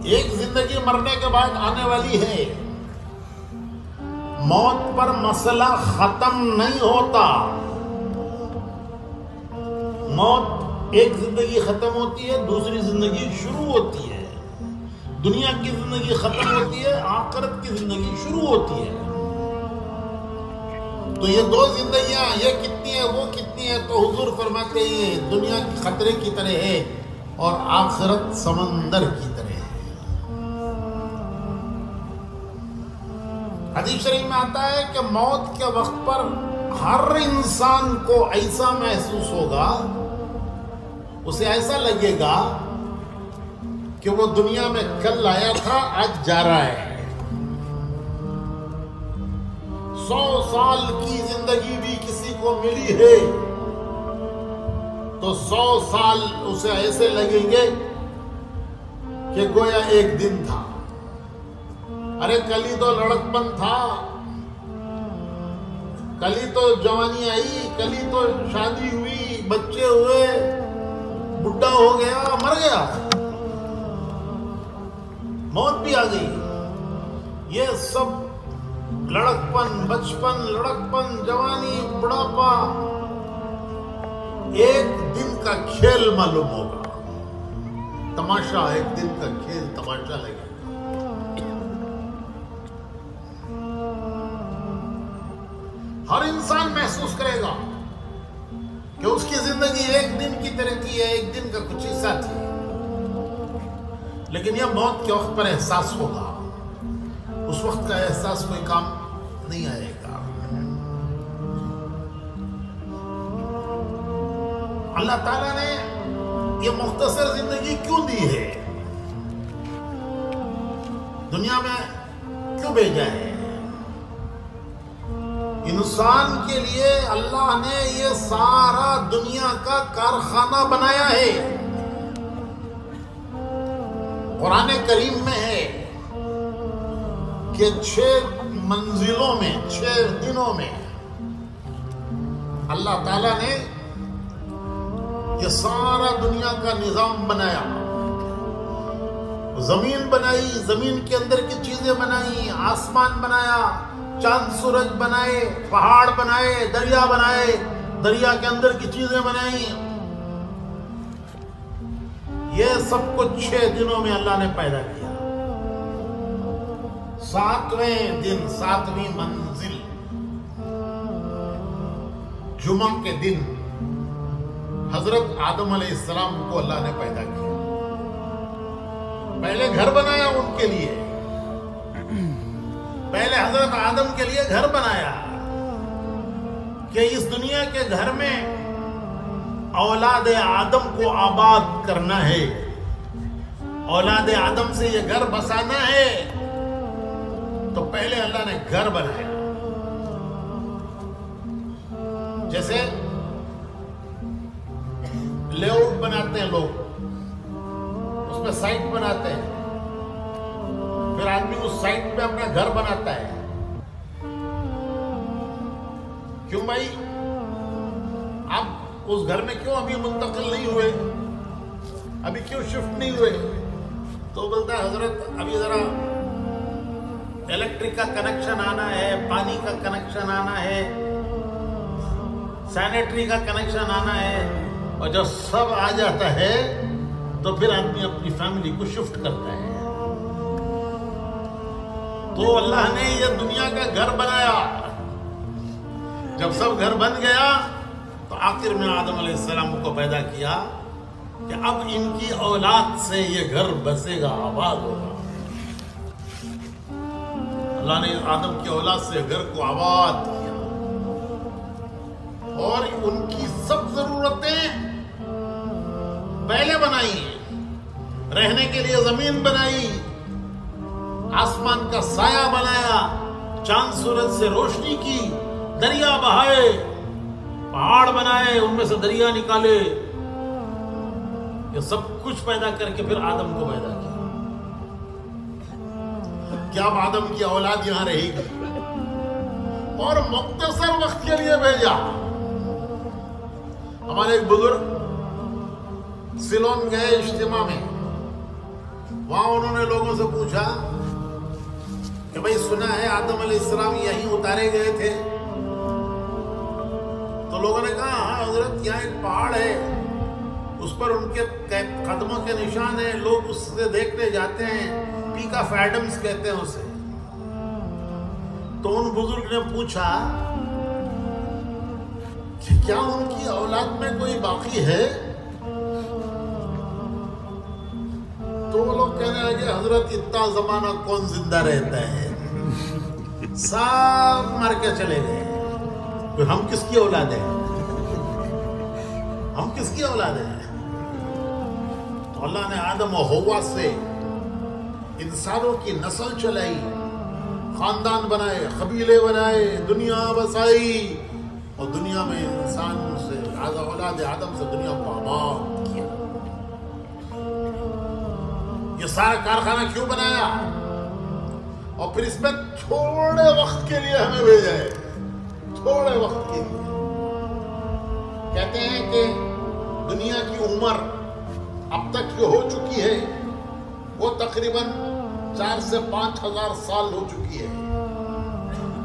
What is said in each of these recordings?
ایک زندگی مرنے کے بعد آنے والی ہے. موت پر مسئلہ ختم نہیں ہوتا. موت ایک زندگی ختم ہوتی ہے، دوسری زندگی شروع ہوتی ہے. دنیا کی زندگی ختم ہوتی ہے، آخرت کی زندگی شروع ہوتی ہے. تو یہ دو زندگیاں، یہ کتنی ہے وہ کتنی ہے، تو حضور فرماتے ہیں دنیا کی خطرے کی طرح ہے اور آخرت سمندر کی طرح ہے. حدیث شریف میں آتا ہے کہ موت کے وقت پر ہر انسان کو ایسا محسوس ہوگا، اسے ایسا لگے گا کہ وہ دنیا میں کل آیا تھا، آج جا رہا ہے. 100 سال کی زندگی بھی کسی کو ملی ہے تو 100 سال اسے ایسے لگیں گے کہ گویا ایک دن تھا. ارے کل ہی تو لڑکپن تھا، کل ہی تو جوانی آئی، کل ہی تو شادی ہوئی، بچے ہوئے، بڈھا ہو گیا، مر گیا، موت بھی آ گئی. یہ سب لڑکپن، بچپن، لڑکپن، جوانی، بڑھاپا ایک دن کا کھیل معلوم ہوگا. تماشا، ایک دن کا کھیل تماشا لگے گا. ہر انسان محسوس کرے گا کہ اس کی زندگی ایک دن کی طرح کی ہے، ایک دن کا کچھ حصہ تھی. لیکن یہ موت کے وقت پر احساس ہوگا. اس وقت کا احساس کوئی کام نہیں آئے گا. اللہ تعالیٰ نے یہ مختصر زندگی کیوں دی ہے؟ دنیا میں کیوں بھیجا ہے؟ انسان کے لیے اللہ نے یہ سارا دنیا کا کارخانہ بنایا ہے. قرآن کریم میں ہے کہ 6 منزلوں میں، 6 دنوں میں اللہ تعالیٰ نے یہ سارا دنیا کا نظام بنایا. زمین بنائی، زمین کے اندر کی چیزیں بنائی، آسمان بنایا، چاند سورج بنائے، پہاڑ بنائے، دریا بنائے، دریا کے اندر کی چیزیں بنائی. یہ سب کچھ 6 دنوں میں اللہ نے پیدا کیا. 7ویں دن، 7ویں منزل، جمعہ کے دن حضرت آدم علیہ السلام کو اللہ نے پیدا کیا. پہلے گھر بنایا ان کے لیے، پہلے حضرت آدم کے لیے گھر بنایا کہ اس دنیا کے گھر میں اولاد آدم کو آباد کرنا ہے، اولاد آدم سے یہ گھر بسانا ہے. تو پہلے اللہ نے گھر بنایا. جیسے لے آؤٹ بناتے ہیں لوگ، اس میں سائٹ بناتے ہیں، پھر آدمی اس سائٹ پہ اپنا گھر بناتا ہے. کیوں بھائی؟ آپ اس گھر میں کیوں ابھی منتقل نہیں ہوئے، ابھی کیوں شفٹ نہیں ہوئے؟ تو بولتا ہے حضرت ابھی ذرا الیکٹرک کا کنیکشن آنا ہے، پانی کا کنیکشن آنا ہے، سینیٹری کا کنیکشن آنا ہے. اور جب سب آ جاتا ہے تو پھر آدمی اپنی فیملی کو شفٹ کرتا ہے. تو اللہ نے یہ دنیا کا گھر بنایا. جب سب گھر بن گیا تو آخر میں آدم علیہ السلام کو پیدا کیا کہ اب ان کی اولاد سے یہ گھر بسے گا، آباد ہوگا. اللہ نے آدم کی اولاد سے گھر کو آباد کیا اور ان کی سب ضرورتیں پہلے بنائی. رہنے کے لیے زمین بنائی، آسمان کا سایہ بنایا، چاند سورج سے روشنی کی، دریا بہائے، پہاڑ بنائے، ان میں سے دریا نکالے. یہ سب کچھ پیدا کر کے پھر آدم کو پیدا کیا. کیا اب آدم کی اولاد یہاں رہے گی؟ اور مختصر وقت کے لیے بھیجا. ہمارے ایک بزرگ سیلون گئے اجتماع میں، وہاں انہوں نے لوگوں سے پوچھا کہ بھائی سنا ہے آدم علیہ السلام یہیں اتارے گئے تھے. تو لوگوں نے کہا ہاں حضرت یہاں ایک پہاڑ ہے, اس پر ان کے قدموں کے نشان ہیں, لوگ اس سے دیکھنے جاتے ہیں, پیک آف ایڈمز کہتے ہیں اسے. تو ان بزرگ نے پوچھا کہ کیا ان کی اولاد میں کوئی باقی ہے؟ تو وہ لوگ کہنے لگے حضرت اتنا زمانہ کون زندہ رہتا ہے, سب مر کے چلے گئے, تو ہم کس کی اولاد ہیں؟ ہم کس کی اولاد ہیں؟ تو اللہ نے آدم و حوا سے انسانوں کی نسل چلائی, خاندان بنائے, قبیلے بنائے, دنیا بسائی, اور دنیا میں انسان سے اولاد آدم سے دنیا کو آباد کیا. یہ سارا کارخانہ کیوں بنایا؟ اور پھر اس میں تھوڑے وقت کے لیے ہمیں بھیجا ہے, تھوڑے وقت کے لیے. کہتے ہیں کہ دنیا کی عمر اب تک جو ہو چکی ہے وہ تقریباً 4 سے 5 ہزار سال ہو چکی ہے.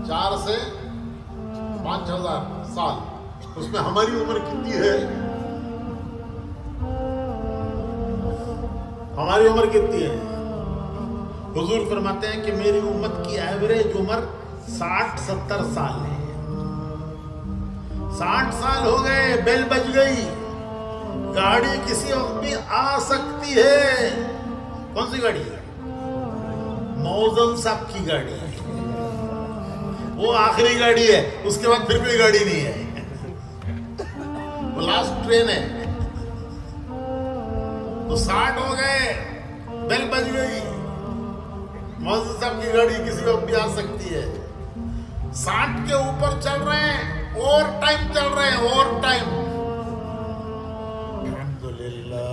4 سے 5 ہزار سال. اس میں ہماری عمر کتنی ہے؟ ہماری عمر کتنی ہے؟ حضور فرماتے ہیں کہ میری امت کی ایوریج عمر 60-70 سال ہے. 60 سال ہو گئے, بیل بج گئی, گاڑی کسی وقت بھی آ سکتی ہے. کون سی گاڑی ہے؟ موزن صاحب کی گاڑی ہے, وہ آخری گاڑی ہے, اس کے بعد پھر کوئی گاڑی نہیں ہے, وہ لاسٹ ٹرین ہے. تو 60 ہو گئے, بیل بج گئی, موزن صاحب کی گاڑی کسی وقت بھی آ سکتی ہے. 60 کے اوپر چل رہے ہیں, اور ٹائم چل رہے ہیں, اور ٹائم. الحمدللہ.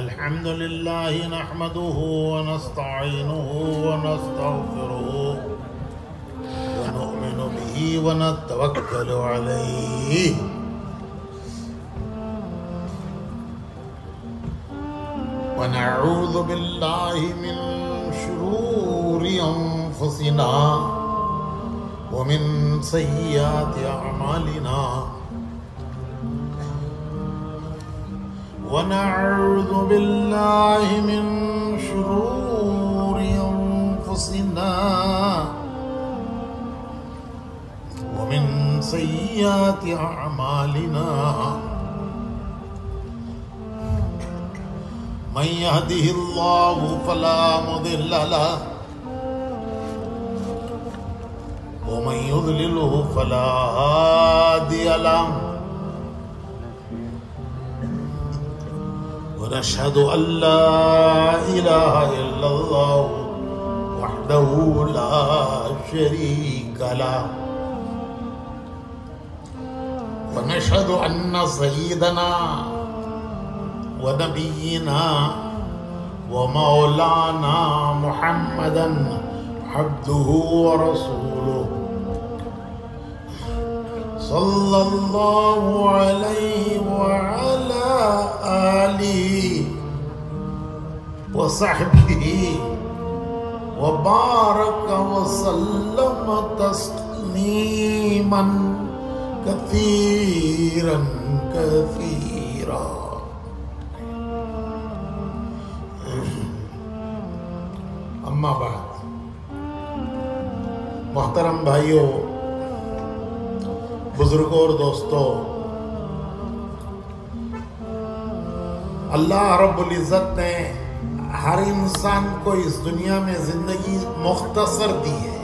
الحمدللہ نحمده ونستعینه ونستغفره ونؤمن به ونتوکل علیہ ونعوذ باللہ من شرور انفسنا ومن سیئات اعمالنا ونعوذ باللہ من شرور انفسنا ومن سیئات اعمالنا من يهده الله فلا مضل له ومن يضلله فلا هادي له ونشهد أن لا إله إلا الله وحده لا شريك له ونشهد أن سيدنا ونبينا ومولانا محمدا عبده ورسوله صلى الله عليه وعلى آله وصحبه وبارك وسلم تسليما كثيرا كثيرا. اما بعد، محترم بھائیوں، بزرگوں اور دوستوں، اللہ رب العزت نے ہر انسان کو اس دنیا میں زندگی مختصر دی ہے.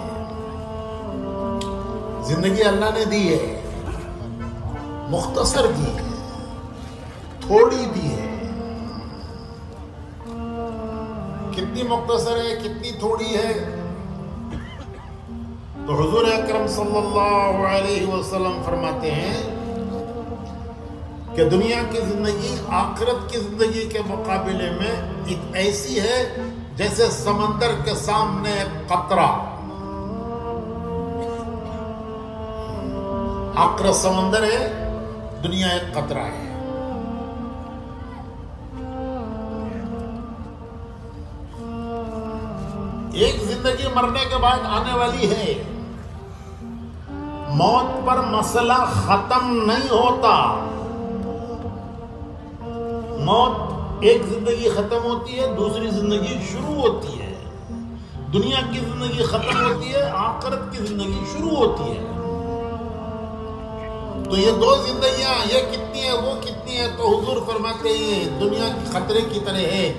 زندگی اللہ نے دی ہے، مختصر دی ہے، تھوڑی دی ہے. کتنی مختصر ہے، کتنی تھوڑی ہے؟ تو حضور اکرم صلی اللہ علیہ وسلم فرماتے ہیں کہ دنیا کی زندگی آخرت کی زندگی کے مقابلے میں ایسی ہے جیسے سمندر کے سامنے ایک قطرہ. آخرت سمندر ہے، دنیا ایک قطرہ ہے. ایک زندگی مرنے کے بعد آنے والی ہے. موت پر مسئلہ ختم نہیں ہوتا. موت ایک زندگی ختم ہوتی ہے، دوسری زندگی شروع ہوتی ہے. دنیا کی زندگی ختم ہوتی ہے، آخرت کی زندگی شروع ہوتی ہے. تو یہ دو زندگیاں، یہ کتنی ہے وہ کتنی ہے، تو حضور فرماتے ہیں دنیا کی خطرے کی طرح ہے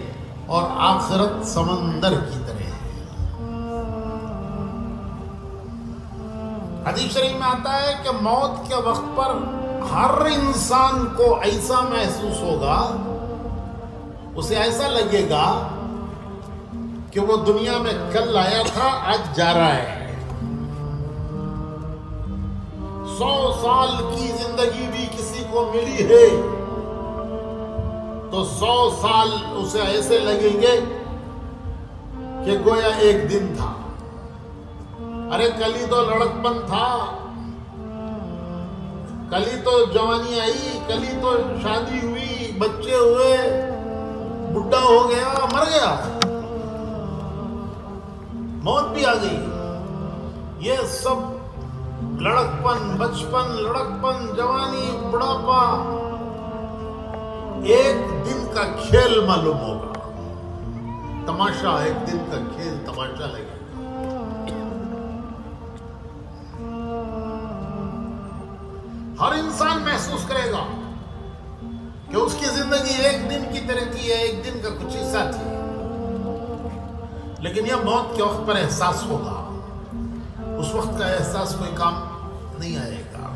اور آخرت سمندر کی طرح ہے. حدیث شریف میں آتا ہے کہ موت کے وقت پر ہر انسان کو ایسا محسوس ہوگا، اسے ایسا لگے گا کہ وہ دنیا میں کل آیا تھا، آج جا رہا ہے. 100 سال کی زندگی بھی کسی کو ملی ہے تو 100 سال اسے ایسے لگیں گے کہ گویا ایک دن تھا. ارے کل ہی تو لڑکپن تھا، کل ہی تو جوانی آئی، کل ہی تو شادی ہوئی، بچے ہوئے، بڈھا ہو گیا، مر گیا، موت بھی آ گئی. یہ سب لڑکپن، بچپن، لڑکپن، جوانی، بڑھاپا ایک دن کا کھیل معلوم ہوگا. تماشا، ایک دن کا کھیل تماشا لگے گا. ہر انسان محسوس کرے گا کہ اس کی زندگی ایک دن کی طرح تھی، ایک دن کا کچھ حصہ تھی. لیکن یہ موت کے وقت پر احساس ہوگا. اس وقت کا احساس کوئی کام نہیں آئے گا.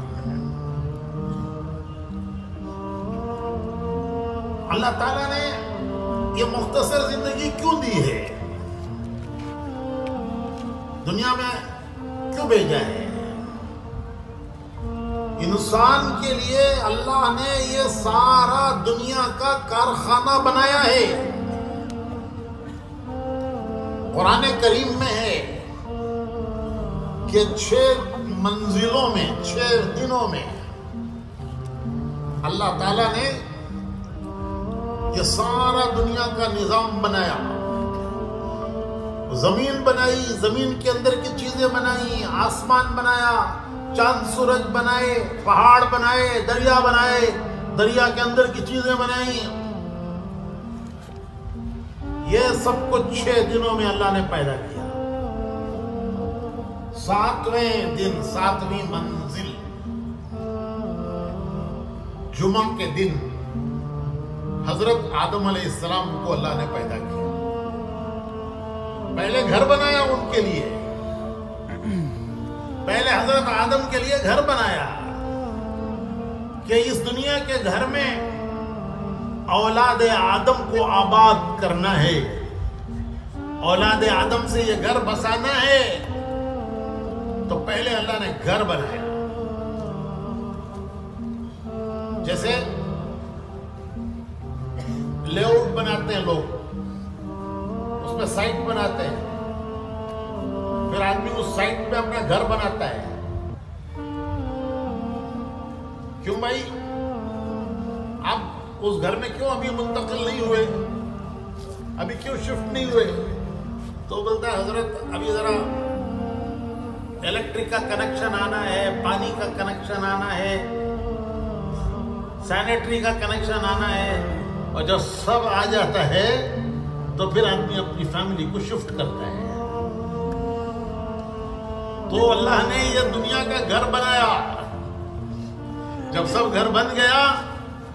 اللہ تعالیٰ نے یہ مختصر زندگی کیوں دی ہے؟ دنیا میں کیوں بھیجا ہے؟ انسان کے لیے اللہ نے یہ سارا دنیا کا کارخانہ بنایا ہے. قرآن کریم میں ہے کہ 6 منزلوں میں، 6 دنوں میں اللہ تعالیٰ نے یہ سارا دنیا کا نظام بنایا. زمین بنائی، زمین کے اندر کی چیزیں بنائی، آسمان بنایا، چاند سورج بنائے، پہاڑ بنائے، دریا بنائے، دریا کے اندر کی چیزیں بنائی. یہ سب کچھ 6 دنوں میں اللہ نے پیدا کیا. 7ویں دن، 7ویں منزل، جمعہ کے دن حضرت آدم علیہ السلام کو اللہ نے پیدا کیا. پہلے گھر بنایا ان کے لیے، پہلے حضرت آدم کے لیے گھر بنایا کہ اس دنیا کے گھر میں اولاد آدم کو آباد کرنا ہے، اولاد آدم سے یہ گھر بسانا ہے. تو پہلے اللہ نے گھر بنایا. جیسے لے آؤٹ بناتے ہیں لوگ، اس میں سائٹ بناتے ہیں، پھر آدمی اس سائٹ پہ اپنا گھر بناتا ہے. کیوں بھائی؟ آپ اس گھر میں کیوں ابھی منتقل نہیں ہوئے، ابھی کیوں شفٹ نہیں ہوئے؟ تو بولتا ہے حضرت ابھی ذرا الیکٹرک کا کنیکشن آنا ہے، پانی کا کنیکشن آنا ہے، سینیٹری کا کنیکشن آنا ہے. اور جب سب آ جاتا ہے تو پھر آدمی اپنی فیملی کو شفٹ کرتا ہے. تو اللہ نے یہ دنیا کا گھر بنایا. جب سب گھر بن گیا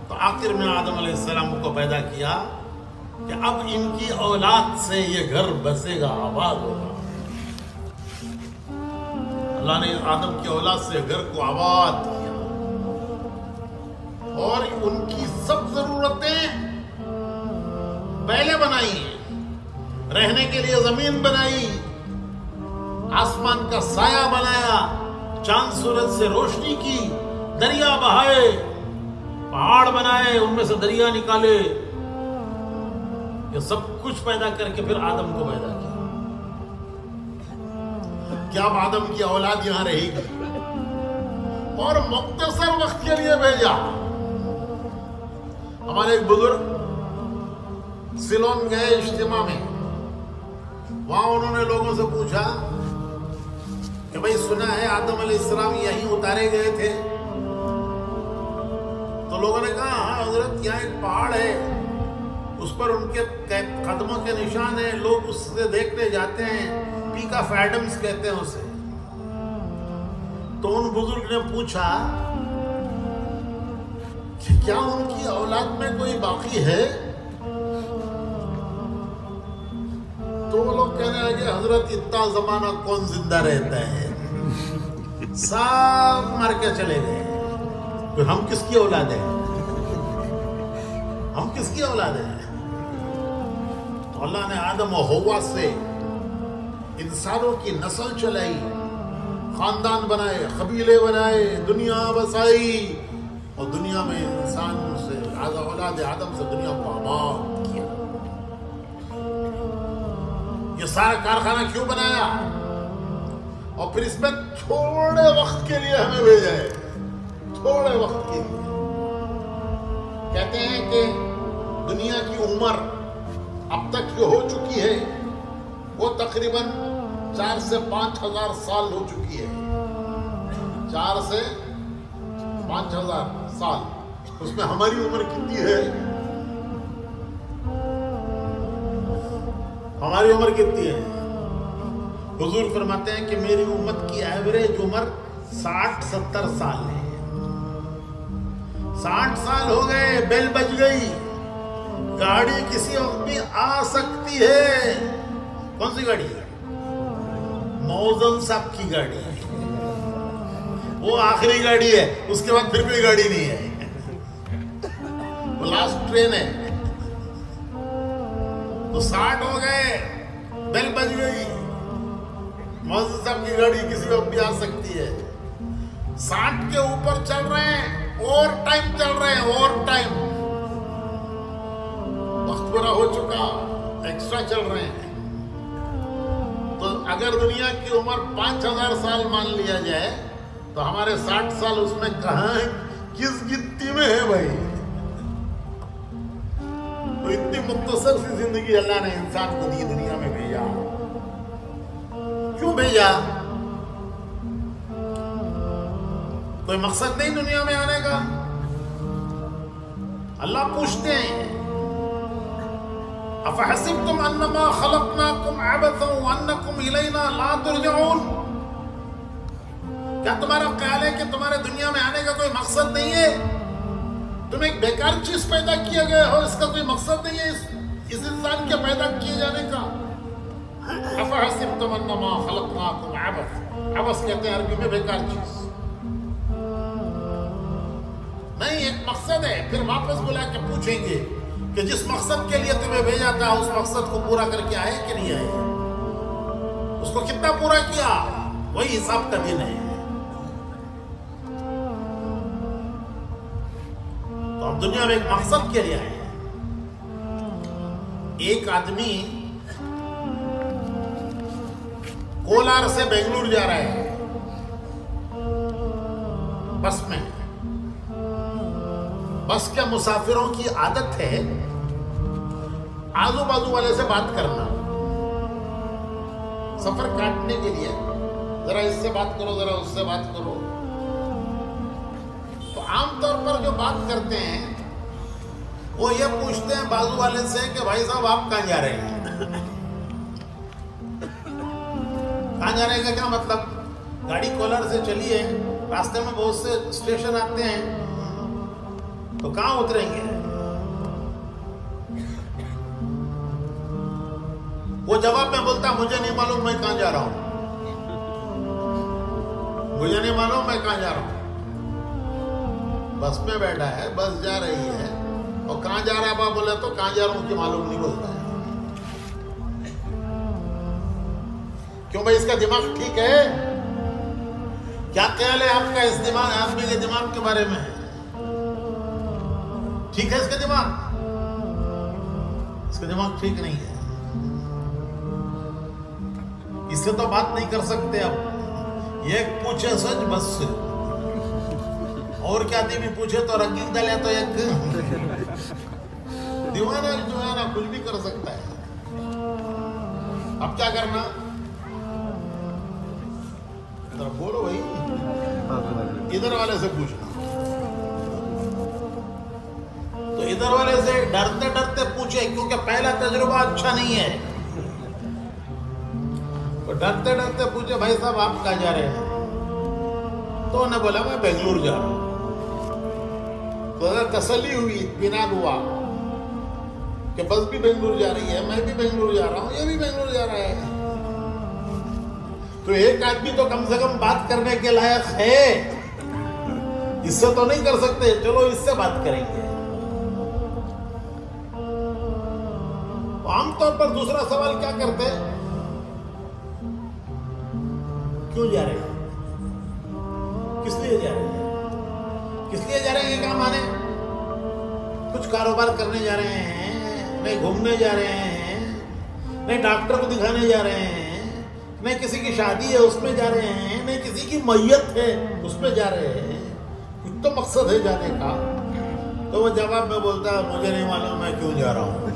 تو آخر میں آدم علیہ السلام کو پیدا کیا کہ اب ان کی اولاد سے یہ گھر بسے گا، آباد ہوگا. اللہ نے آدم کی اولاد سے گھر کو آباد کیا اور ان کی سب ضرورتیں پہلے بنائی ہیں. رہنے کے لیے زمین بنائی، آسمان کا سایہ بنایا، چاند سورج سے روشنی کی، دریا بہائے، پہاڑ بنائے، ان میں سے دریا نکالے. یہ سب کچھ پیدا کر کے پھر آدم کو پیدا کیا. کیا اب آدم کی اولاد یہاں رہے گی؟ اور مختصر وقت کے لیے بھیجا. ہمارے ایک بزرگ سیلون گئے اجتماع میں، وہاں انہوں نے لوگوں سے پوچھا کہ بھائی سنا ہے آدم علیہ السلام یہیں اتارے گئے تھے؟ تو لوگوں نے کہا ہاں حضرت، یہاں ایک پہاڑ ہے، اس پر ان کے قدموں کے نشان ہیں، لوگ اس سے دیکھنے جاتے ہیں، پیک آف ایڈمز کہتے ہیں اسے۔ تو ان بزرگ نے پوچھا کہ کیا ان کی اولاد میں کوئی باقی ہے؟ تو وہ لوگ کہنے لگے حضرت اتنا زمانہ کون زندہ رہتا ہے، سب مر کے چلے گئے، تو ہم کس کی اولاد ہیں؟ ہم کس کی اولاد ہیں؟ تو اللہ نے آدم و حوا سے انسانوں کی نسل چلائی، خاندان بنائے، قبیلے بنائے، دنیا بسائی، اور دنیا میں انسان سے اولاد آدم سے دنیا کو آباد کیا۔ یہ سارا کارخانہ کیوں بنایا؟ اور پھر اس میں تھوڑے وقت کے لیے ہمیں بھیجا ہے، تھوڑے وقت کے لیے۔ کہتے ہیں کہ دنیا کی عمر اب تک جو ہو چکی ہے وہ تقریباً 4 سے 5 ہزار سال ہو چکی ہے، 4 سے 5 ہزار سال۔ اس میں ہماری عمر کتنی ہے؟ ہماری عمر کتنی ہے؟ حضور فرماتے ہیں کہ میری امت کی ایوریج عمر 60-70 سال ہے۔ 60 سال ہو گئے، بیل بج گئی، گاڑی کسی وقت بھی آ سکتی ہے۔ کون سی گاڑی ہے؟ موزن صاحب کی گاڑی ہے، وہ آخری گاڑی ہے، اس کے بعد پھر کوئی گاڑی نہیں ہے، وہ لاسٹ ٹرین ہے۔ تو 60 ہو گئے، بیل بج گئی، موزن صاحب کی گاڑی کسی وقت بھی آ سکتی ہے۔ 60 کے اوپر چل رہے ہیں، اور ٹائم چل رہے ہیں، اور ٹائم، وقت پورا ہو چکا، ایکسٹرا چل رہے ہیں۔ تو اگر دنیا کی عمر 5000 سال مان لیا جائے تو ہمارے 60 سال اس میں کہاں ہے، کس گنتی میں ہے بھائی؟ تو اتنی مختصر سی زندگی اللہ نے انسان کو دی، دنیا میں بھیجا۔ کیوں بھیجا؟ کوئی مقصد نہیں دنیا میں آنے کا؟ اللہ پوچھتے ہیں افحسبتم انما خلقناکم عبثا وانکم الینا لا ترجعون، کیا تمہارا خیال ہے کہ تمہارے دنیا میں آنے کا کوئی مقصد نہیں ہے؟ تم ایک بیکار چیز پیدا کیے گئے ہو، اس کا کوئی مقصد نہیں ہے اس انسان کے پیدا کیے جانے کا۔ افحسبتم انما خلقناکم عبث، عبث کہتے ہیں عربی میں بیکار چیز، نہیں ایک مقصد ہے۔ پھر واپس بلا کے پوچھیں گے کہ جس مقصد کے لیے تمہیں بھیجا تھا اس مقصد کو پورا کر کے آئے کہ نہیں آئے، اس کو کتنا پورا کیا، وہی حساب کا دن ہے۔ تو ہم دنیا میں ایک مقصد کے لیے آئے ہیں۔ ایک آدمی کولار سے بنگلور جا رہا ہے بس میں، بس کے مسافروں کی عادت ہے آزو بازو والے سے بات کرنا، سفر کاٹنے کے لیے، ذرا اس سے بات کرو، ذرا اس سے بات کرو۔ تو عام طور پر جو بات کرتے ہیں وہ یہ پوچھتے ہیں بازو والے سے کہ بھائی صاحب آپ کہاں جا رہے ہیں؟ کہاں جا رہے ہیں کا کیا مطلب؟ گاڑی کولر سے چلی ہے، راستے میں بہت سے اسٹیشن آتے ہیں، تو کہاں اتریں گے؟ وہ جواب میں بولتا مجھے نہیں معلوم میں کہاں جا رہا ہوں، مجھے نہیں معلوم میں کہاں جا رہا ہوں۔ بس میں بیٹھا ہے، بس جا رہی ہے، اور کہاں جا رہا ہے بابا بولے تو کہاں جا رہا ہوں کہ معلوم نہیں بولتا ہے۔ کیوں بھائی اس کا دماغ ٹھیک ہے؟ کیا خیال ہے آپ کا اس دماغ آدمی کے دماغ کے بارے میں؟ ٹھیک ہے اس کا دماغ؟ اس کا دماغ ٹھیک نہیں ہے، اس سے تو بات نہیں کر سکتے۔ اب ایک پوچھے سچ بس سے، اور کیا بھی پوچھے تو رنگین ڈالے تو ایک کچھ بھی کر سکتا ہے. اب کیا کرنا؟ بولو بھائی. ادھر والے سے پوچھنا. تو ادھر والے سے ڈرتے ڈرتے پوچھے کیونکہ پہلا تجربہ اچھا نہیں ہے. تو ڈرتے ڈرتے پوچھے بھائی صاحب آپ کہاں جا رہے ہیں؟ تو انہوں نے بولا میں بنگلور جا رہا ہوں. تو اگر تسلی ہوئی، اطمینان ہوا کہ بس بھی بنگلور جا رہی ہے، میں بھی بنگلور جا رہا ہوں، یہ بھی بنگلور جا رہا ہے، تو ایک آدمی تو کم سے کم بات کرنے کے لائق ہے. اس سے تو نہیں کر سکتے، چلو اس سے بات کریں گے. عام طور پر دوسرا سوال کیا کرتے؟ کیوں جا رہے ہیں؟ کس لیے جا رہے ہیں؟ کس لیے جا رہے ہیں؟ یہ کام آنے کچھ کاروبار کرنے جا رہے ہیں، نہیں گھومنے جا رہے ہیں، نہیں ڈاکٹر کو دکھانے جا رہے ہیں، نہیں کسی کی شادی ہے اس میں جا رہے ہیں، نہیں کسی کی میت ہے اس میں جا رہے ہیں. کچھ تو مقصد ہے جانے کا. تو وہ جواب میں بولتا ہے مجھے نہیں معلوم میں کیوں جا رہا ہوں.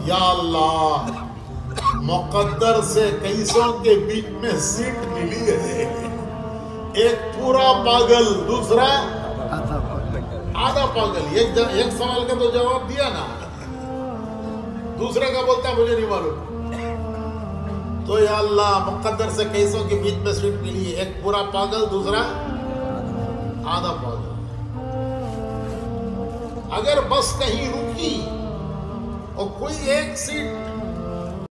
یا اللہ، مقدر سے کئیسوں کے بیچ میں سیٹ ملی ہے. ایک پورا پاگل، دوسرا آدھا پاگل. ایک سوال کا تو جواب دیا نا، دوسرے کا بولتا مجھے نہیں معلوم. تو یا اللہ، مقدر سے کئیسوں کے بیچ میں سیٹ ملی ہے. ایک پورا پاگل، دوسرا آدھا پاگل. اگر بس کہیں رکی اور کوئی ایک سیٹ